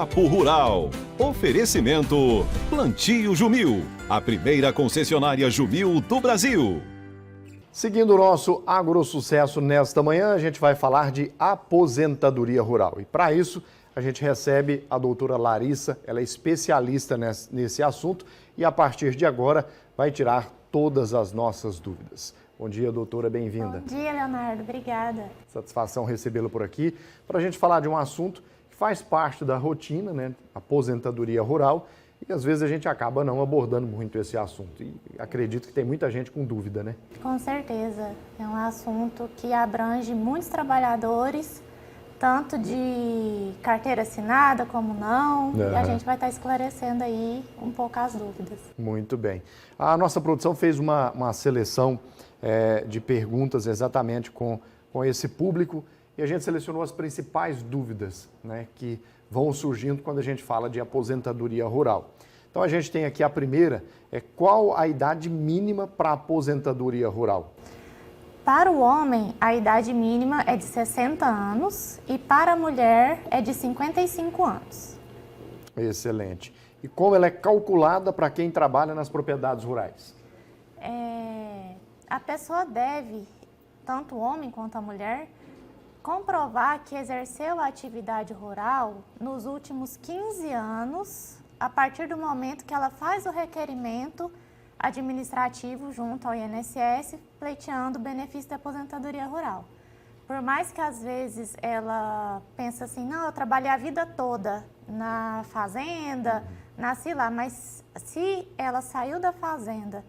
Papo Rural. Oferecimento Plantio Jumil, a primeira concessionária Jumil do Brasil. Seguindo o nosso AgroSucesso nesta manhã, a gente vai falar de aposentadoria rural. E para isso, a gente recebe a doutora Larissa, ela é especialista nesse assunto e a partir de agora vai tirar todas as nossas dúvidas. Bom dia, doutora, bem-vinda. Bom dia, Leonardo, obrigada. Satisfação recebê-la por aqui para a gente falar de um assunto que faz parte da rotina, né? Aposentadoria rural, e às vezes a gente acaba não abordando muito esse assunto. E acredito que tem muita gente com dúvida, né? Com certeza, é um assunto que abrange muitos trabalhadores, tanto de carteira assinada como não, e a gente vai estar esclarecendo aí um pouco as dúvidas. Muito bem. A nossa produção fez uma seleção de perguntas exatamente com esse público e a gente selecionou as principais dúvidas, né, que vão surgindo quando a gente fala de aposentadoria rural. Então a gente tem aqui a primeira, qual a idade mínima para aposentadoria rural? Para o homem, a idade mínima é de 60 anos e para a mulher é de 55 anos. Excelente. E como ela é calculada para quem trabalha nas propriedades rurais? A pessoa deve, tanto o homem quanto a mulher, comprovar que exerceu a atividade rural nos últimos 15 anos, a partir do momento que ela faz o requerimento administrativo junto ao INSS, pleiteando o benefício da aposentadoria rural. Por mais que às vezes ela pense assim, não, eu trabalhei a vida toda na fazenda, nasci lá, mas se ela saiu da fazenda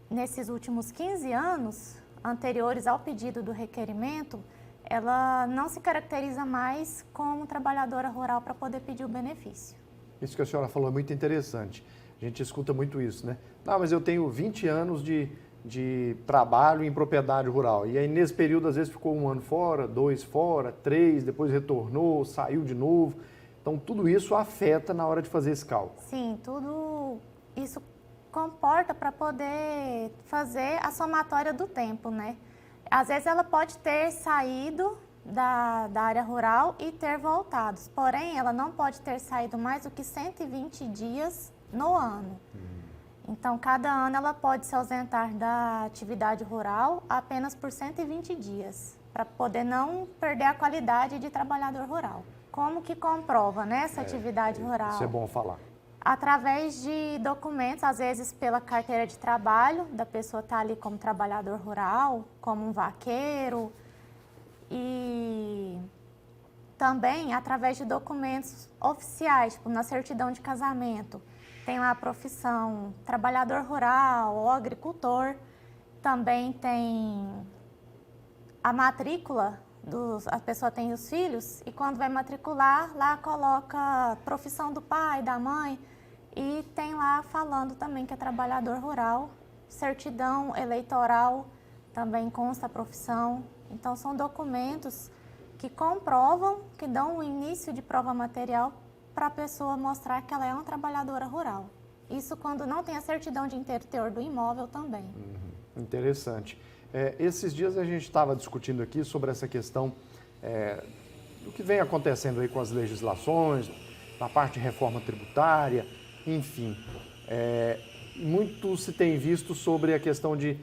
nesses últimos 15 anos, anteriores ao pedido do requerimento, ela não se caracteriza mais como trabalhadora rural para poder pedir o benefício. Isso que a senhora falou é muito interessante. A gente escuta muito isso, né? Não, mas eu tenho 20 anos de trabalho em propriedade rural. E aí, nesse período, às vezes, ficou 1 ano fora, 2 fora, 3, depois retornou, saiu de novo. Então, tudo isso afeta na hora de fazer esse cálculo. Sim, tudo isso comporta para poder fazer a somatória do tempo, né? Às vezes ela pode ter saído da área rural e ter voltado, porém ela não pode ter saído mais do que 120 dias no ano. Então, cada ano ela pode se ausentar da atividade rural apenas por 120 dias, para poder não perder a qualidade de trabalhador rural. Como que comprova, né, essa atividade rural? Isso é bom falar. Através de documentos, às vezes pela carteira de trabalho, da pessoa estar ali como trabalhador rural, como um vaqueiro, e também através de documentos oficiais, tipo na certidão de casamento. Tem lá a profissão trabalhador rural ou agricultor, também tem a matrícula, a pessoa tem os filhos e quando vai matricular, lá coloca profissão do pai, da mãe, e tem lá falando também que é trabalhador rural, certidão eleitoral, também consta a profissão. Então, são documentos que comprovam, que dão o início de prova material para a pessoa mostrar que ela é uma trabalhadora rural. Isso quando não tem a certidão de interior do imóvel também. Interessante. Esses dias a gente estava discutindo aqui sobre essa questão do que vem acontecendo aí com as legislações, na parte de reforma tributária, enfim. Muito se tem visto sobre a questão de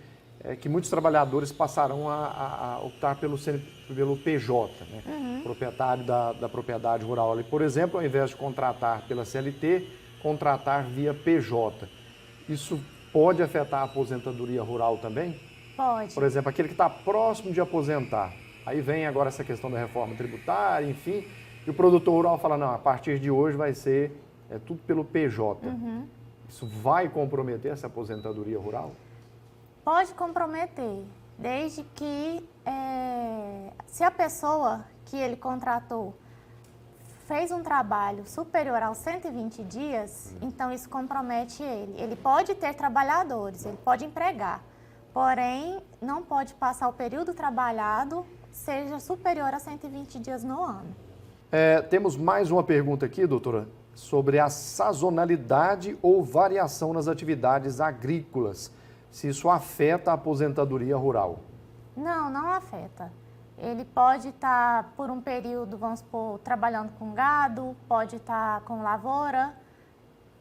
que muitos trabalhadores passarão a optar pelo PJ, né? Proprietário da propriedade rural ali, por exemplo, ao invés de contratar pela CLT, contratar via PJ. Isso pode afetar a aposentadoria rural também? Pode. Por exemplo, aquele que está próximo de aposentar. Aí vem agora essa questão da reforma tributária, enfim, e o produtor rural fala, não, a partir de hoje vai ser tudo pelo PJ. Isso vai comprometer essa aposentadoria rural? Pode comprometer, desde que, se a pessoa que ele contratou fez um trabalho superior aos 120 dias, então isso compromete ele. Ele pode ter trabalhadores, ele pode empregar, porém não pode passar o período trabalhado seja superior a 120 dias no ano. Temos mais uma pergunta aqui, doutora, sobre a sazonalidade ou variação nas atividades agrícolas, se isso afeta a aposentadoria rural. Não, não afeta. Ele pode estar, por um período, vamos supor, trabalhando com gado, pode estar com lavoura,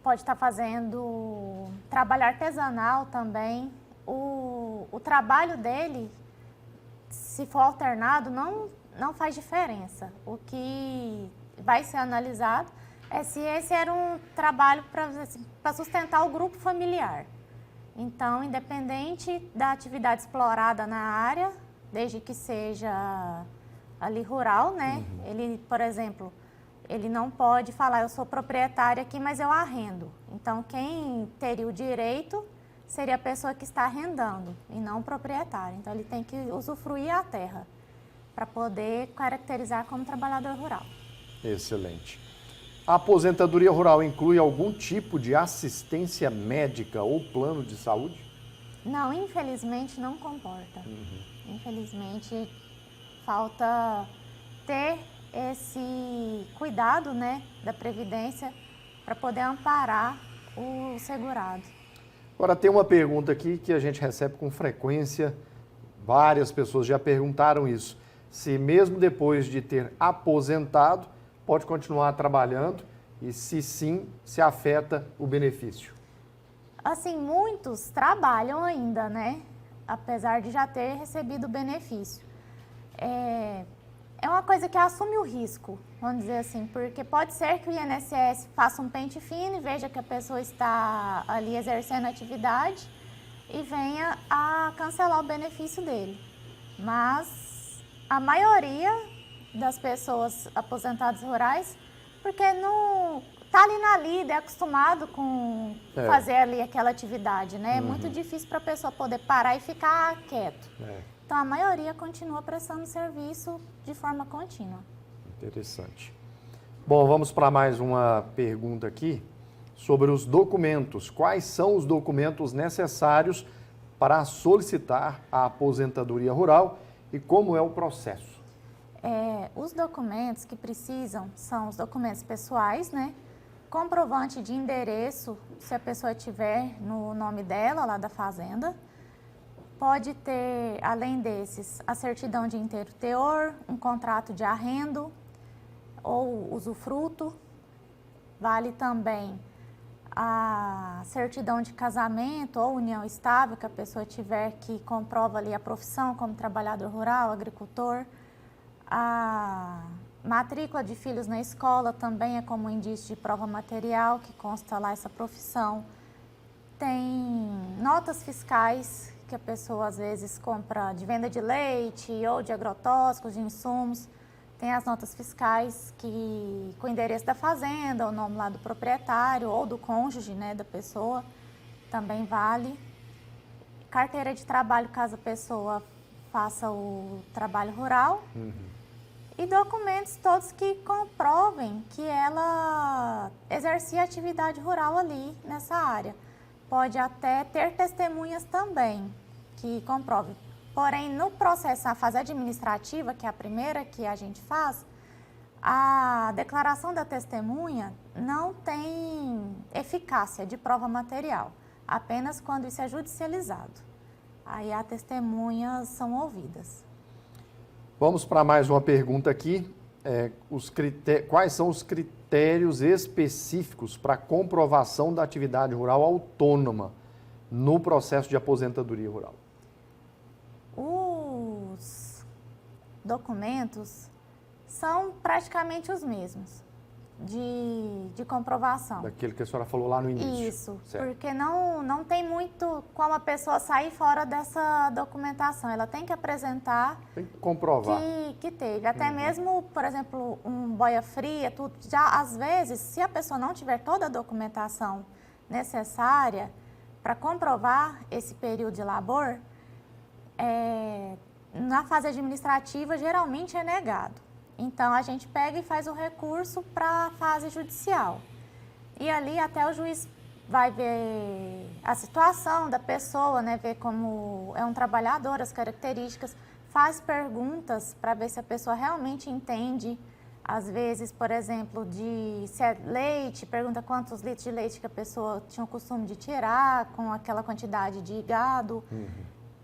pode estar fazendo trabalho artesanal também. O trabalho dele, se for alternado, não faz diferença. O que vai ser analisado é se esse era um trabalho para sustentar o grupo familiar. Então, independente da atividade explorada na área, desde que seja ali rural, né? Ele, por exemplo, ele não pode falar, eu sou proprietário aqui, mas eu arrendo. Então, quem teria o direito seria a pessoa que está arrendando e não o proprietário. Então, ele tem que usufruir a terra para poder caracterizar como trabalhador rural. Excelente. A aposentadoria rural inclui algum tipo de assistência médica ou plano de saúde? Não, infelizmente não comporta. Infelizmente, falta ter esse cuidado, né, da Previdência para poder amparar o segurado. Agora, tem uma pergunta aqui que a gente recebe com frequência, várias pessoas já perguntaram isso. Se mesmo depois de ter aposentado, pode continuar trabalhando e se sim, se afeta o benefício? Assim, muitos trabalham ainda, né? Apesar de já ter recebido o benefício. É uma coisa que assume o risco, vamos dizer assim, porque pode ser que o INSS faça um pente fino e veja que a pessoa está ali exercendo a atividade e venha a cancelar o benefício dele. Mas a maioria das pessoas aposentadas rurais, porque não está ali na lida, é acostumado com fazer ali aquela atividade, né? É muito difícil para a pessoa poder parar e ficar quieto. Então, a maioria continua prestando serviço de forma contínua. Interessante. Bom, vamos para mais uma pergunta aqui sobre os documentos. Quais são os documentos necessários para solicitar a aposentadoria rural e como é o processo? Os documentos que precisam são os documentos pessoais, né? Comprovante de endereço, se a pessoa tiver no nome dela, lá da fazenda. Pode ter, além desses, a certidão de inteiro teor, um contrato de arrendo ou usufruto. Vale também a certidão de casamento ou união estável que a pessoa tiver, que comprova ali a profissão como trabalhador rural, agricultor. A matrícula de filhos na escola também é como indício de prova material, que consta lá essa profissão. Tem notas fiscais, que a pessoa às vezes compra de venda de leite ou de agrotóxicos, de insumos. Tem as notas fiscais que, com o endereço da fazenda, o nome lá do proprietário ou do cônjuge, né, da pessoa, também vale. Carteira de trabalho, caso a pessoa faça o trabalho rural. E documentos todos que comprovem que ela exercia atividade rural ali nessa área. Pode até ter testemunhas também que comprovem. Porém, no processo, na fase administrativa, que é a primeira que a gente faz, a declaração da testemunha não tem eficácia de prova material, apenas quando isso é judicializado. Aí as testemunhas são ouvidas. Vamos para mais uma pergunta aqui. Quais são os critérios específicos para comprovação da atividade rural autônoma no processo de aposentadoria rural? Os documentos são praticamente os mesmos de comprovação. Daquilo que a senhora falou lá no início. Isso, certo. porque não tem muito como a pessoa sair fora dessa documentação. Ela tem que apresentar Tem que comprovar. que teve. Até mesmo, por exemplo, um boia fria, tudo. Já, às vezes, se a pessoa não tiver toda a documentação necessária para comprovar esse período de labor, na fase administrativa, geralmente é negado. Então, a gente pega e faz o recurso para a fase judicial. E ali até o juiz vai ver a situação da pessoa, né? Ver como é um trabalhador, as características, faz perguntas para ver se a pessoa realmente entende. Às vezes, por exemplo, se é leite, pergunta quantos litros de leite que a pessoa tinha o costume de tirar com aquela quantidade de gado.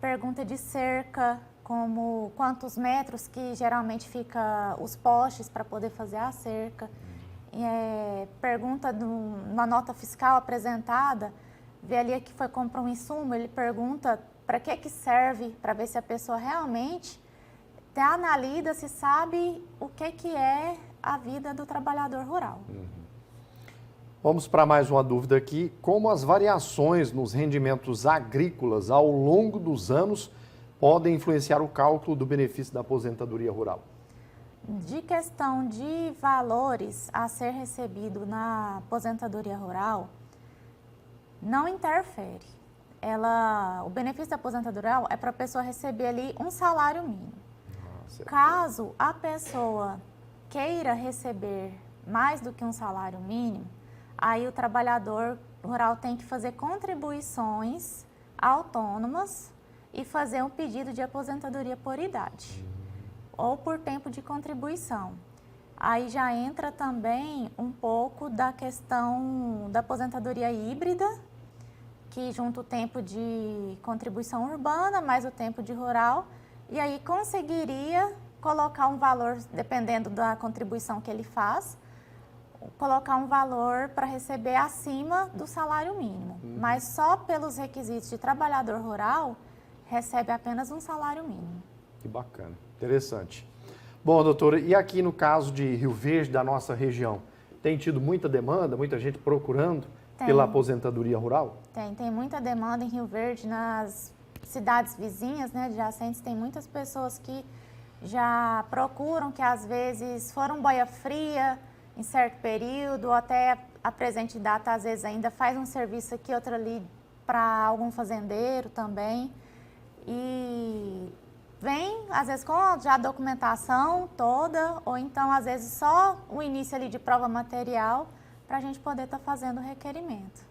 Pergunta de cerca, como quantos metros que geralmente fica os postes para poder fazer a cerca. Pergunta na nota fiscal apresentada, vê ali que foi comprar um insumo, ele pergunta para que serve, para ver se a pessoa realmente analisa se sabe o que é a vida do trabalhador rural. Vamos para mais uma dúvida aqui. Como as variações nos rendimentos agrícolas ao longo dos anos podem influenciar o cálculo do benefício da aposentadoria rural? De questão de valores a ser recebido na aposentadoria rural, não interfere. O benefício da aposentadoria rural é para a pessoa receber ali um salário mínimo. Caso a pessoa queira receber mais do que um salário mínimo, aí o trabalhador rural tem que fazer contribuições autônomas e fazer um pedido de aposentadoria por idade ou por tempo de contribuição. Aí já entra também um pouco da questão da aposentadoria híbrida, que junta o tempo de contribuição urbana mais o tempo de rural, e aí conseguiria colocar um valor, dependendo da contribuição que ele faz, colocar um valor para receber acima do salário mínimo. Mas só pelos requisitos de trabalhador rural, recebe apenas um salário mínimo. Que bacana, interessante. Bom, doutora, e aqui no caso de Rio Verde, da nossa região, tem tido muita demanda, muita gente procurando pela aposentadoria rural? Tem muita demanda em Rio Verde, nas cidades vizinhas, né, adjacentes, tem muitas pessoas que já procuram, que às vezes foram boia fria em certo período, ou até a presente data, às vezes ainda faz um serviço aqui, outro ali para algum fazendeiro também. E vem, às vezes, com já a documentação toda, ou então, às vezes, só o início ali de prova material, para a gente poder estar fazendo o requerimento.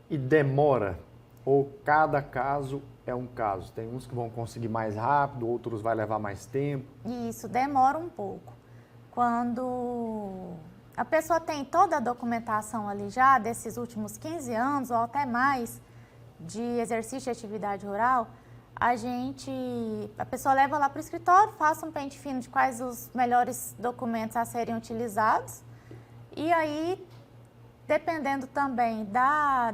E demora? Ou cada caso é um caso? Tem uns que vão conseguir mais rápido, outros vai levar mais tempo? Isso, demora um pouco. Quando a pessoa tem toda a documentação ali já, desses últimos 15 anos, ou até mais, de exercício de atividade rural, a pessoa leva lá para o escritório, faça um pente fino de quais os melhores documentos a serem utilizados. E aí, dependendo também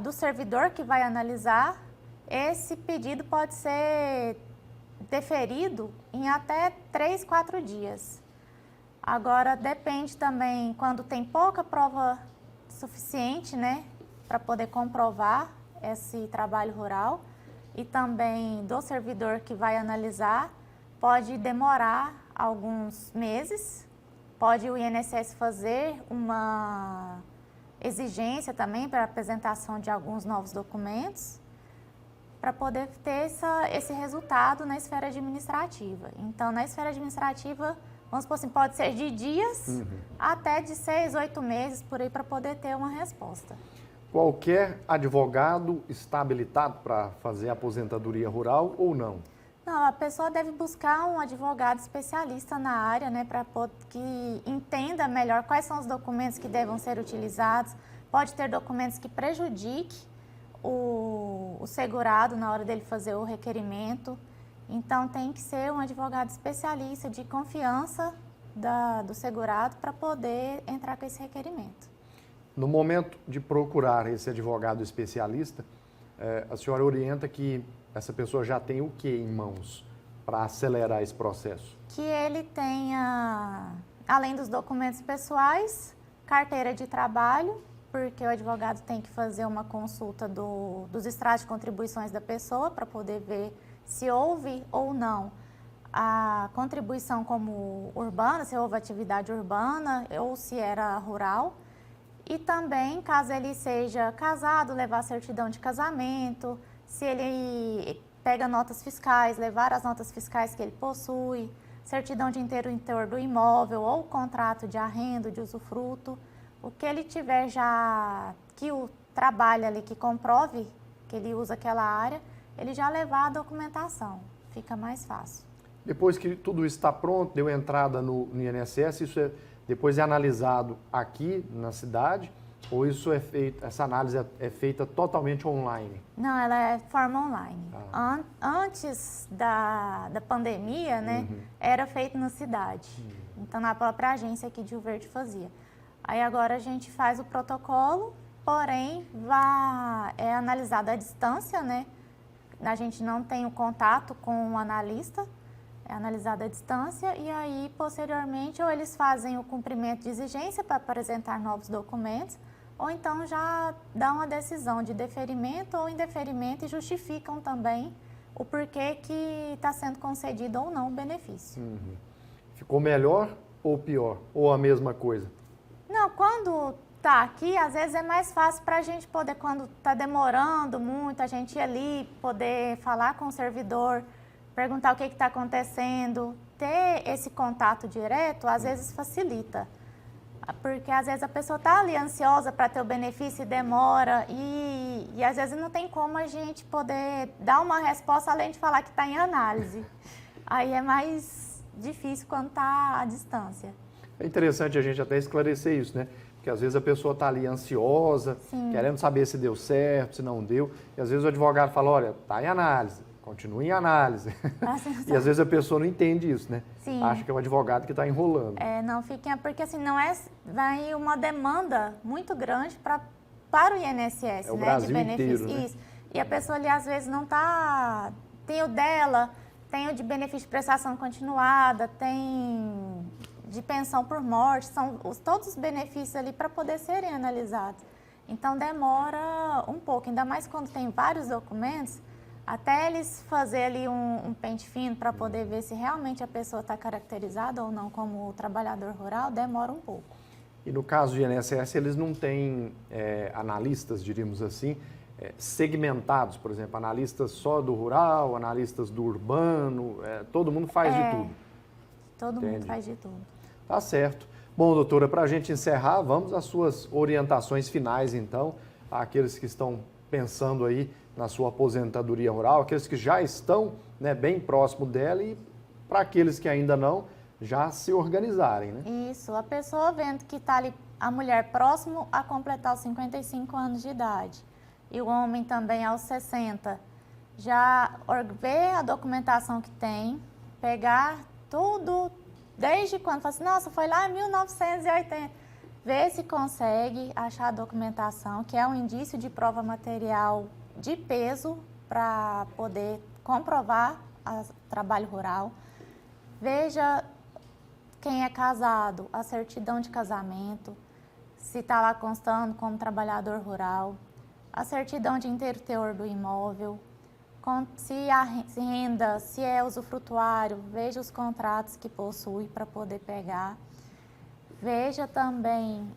do servidor que vai analisar, esse pedido pode ser deferido em até 3, 4 dias. Agora, depende também, quando tem pouca prova suficiente, né, para poder comprovar esse trabalho rural, e também do servidor que vai analisar, pode demorar alguns meses, pode o INSS fazer uma exigência também para apresentação de alguns novos documentos, para poder ter esse resultado na esfera administrativa. Então, na esfera administrativa, vamos supor assim, pode ser de dias até de 6, 8 meses, por aí, para poder ter uma resposta. Qualquer advogado está habilitado para fazer aposentadoria rural ou não? Não, a pessoa deve buscar um advogado especialista na área, né, para que entenda melhor quais são os documentos que devem ser utilizados. Pode ter documentos que prejudiquem o segurado na hora dele fazer o requerimento. Então, tem que ser um advogado especialista de confiança do segurado para poder entrar com esse requerimento. No momento de procurar esse advogado especialista, a senhora orienta que essa pessoa já tem o que em mãos para acelerar esse processo? Que ele tenha, além dos documentos pessoais, carteira de trabalho, porque o advogado tem que fazer uma consulta dos extratos de contribuições da pessoa para poder ver se houve ou não a contribuição como urbana, se houve atividade urbana ou se era rural. E também, caso ele seja casado, levar a certidão de casamento, se ele pega notas fiscais, levar as notas fiscais que ele possui, certidão de interventor do imóvel ou contrato de arrendo, de usufruto, o que ele tiver já, que o trabalho ali, que comprove que ele usa aquela área, ele já levar a documentação, fica mais fácil. Depois que tudo está pronto, deu entrada no INSS, depois é analisado aqui na cidade Ou isso é feito, essa análise é feita totalmente online? Não, ela é forma online. Antes da pandemia, né, era feito na cidade. Então, na própria agência aqui de Rio Verde fazia. Aí agora a gente faz o protocolo, porém, é analisado à distância, né? A gente não tem o contato com o analista, é analisado à distância e aí, posteriormente, ou eles fazem o cumprimento de exigência para apresentar novos documentos, ou então já dão uma decisão de deferimento ou indeferimento e justificam também o porquê que está sendo concedido ou não o benefício. Ficou melhor ou pior? Ou a mesma coisa? Não, quando está aqui, às vezes é mais fácil para a gente poder, quando está demorando muito, a gente ir ali, poder falar com o servidor, perguntar o que está acontecendo, ter esse contato direto, às vezes facilita. Porque às vezes a pessoa está ali ansiosa para ter o benefício e demora e às vezes não tem como a gente poder dar uma resposta além de falar que está em análise. Aí é mais difícil quando está à distância. É interessante a gente até esclarecer isso, né? Porque às vezes a pessoa está ali ansiosa, querendo saber se deu certo, se não deu, e às vezes o advogado fala, olha, está em análise, continua em análise. E às vezes a pessoa não entende isso, né? Sim. Acha que é o advogado que está enrolando. Não fiquem, porque assim, vai uma demanda muito grande para o INSS, É o né? Brasil de benefício. inteiro, né? Isso. E a pessoa ali às vezes não está. Tem o dela, tem o de benefício de prestação continuada, tem de pensão por morte, são todos os benefícios ali para poder serem analisados. Então demora um pouco, ainda mais quando tem vários documentos. Até eles fazer ali um pente fino para poder ver se realmente a pessoa está caracterizada ou não como trabalhador rural, demora um pouco. E no caso do INSS, eles não têm analistas, diríamos assim, segmentados, por exemplo, analistas só do rural, analistas do urbano, todo mundo faz de tudo. Todo mundo faz de tudo. Tá certo. Bom, doutora, para a gente encerrar, vamos às suas orientações finais, então, àqueles que estão pensando aí na sua aposentadoria rural, aqueles que já estão, né, bem próximo dela e para aqueles que ainda não, já se organizarem, né? Isso, a pessoa vendo que está ali, a mulher próximo a completar os 55 anos de idade e o homem também aos 60, já ver a documentação que tem, pegar tudo, desde quando, fala assim, nossa, foi lá em 1980, ver se consegue achar a documentação, que é um indício de prova material de peso para poder comprovar o trabalho rural. Veja quem é casado, a certidão de casamento, se está lá constando como trabalhador rural, a certidão de inteiro teor do imóvel, se a renda, se é usufrutuário, veja os contratos que possui para poder pegar. Veja também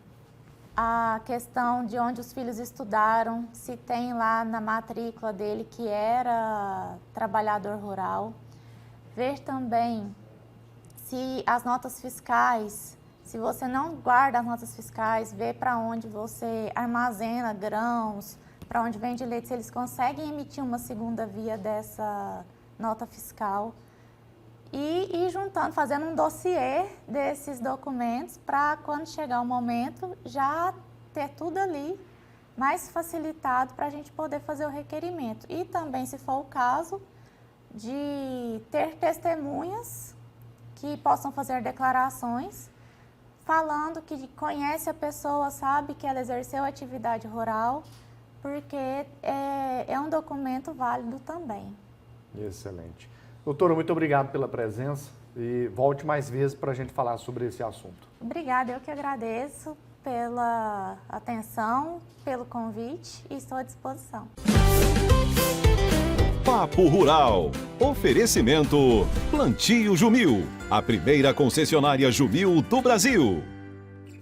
a questão de onde os filhos estudaram, se tem lá na matrícula dele que era trabalhador rural. Ver também se as notas fiscais, se você não guarda as notas fiscais, ver para onde você armazena grãos, para onde vende leite, se eles conseguem emitir uma segunda via dessa nota fiscal. E ir juntando, fazendo um dossiê desses documentos para quando chegar o momento já ter tudo ali mais facilitado para a gente poder fazer o requerimento. E também, se for o caso, de ter testemunhas que possam fazer declarações falando que conhece a pessoa, sabe que ela exerceu atividade rural, porque é um documento válido também. Excelente. Doutora, muito obrigado pela presença e volte mais vezes para a gente falar sobre esse assunto. Obrigada, eu que agradeço pela atenção, pelo convite e estou à disposição. Papo Rural. Oferecimento Plantio Jumil, a primeira concessionária Jumil do Brasil.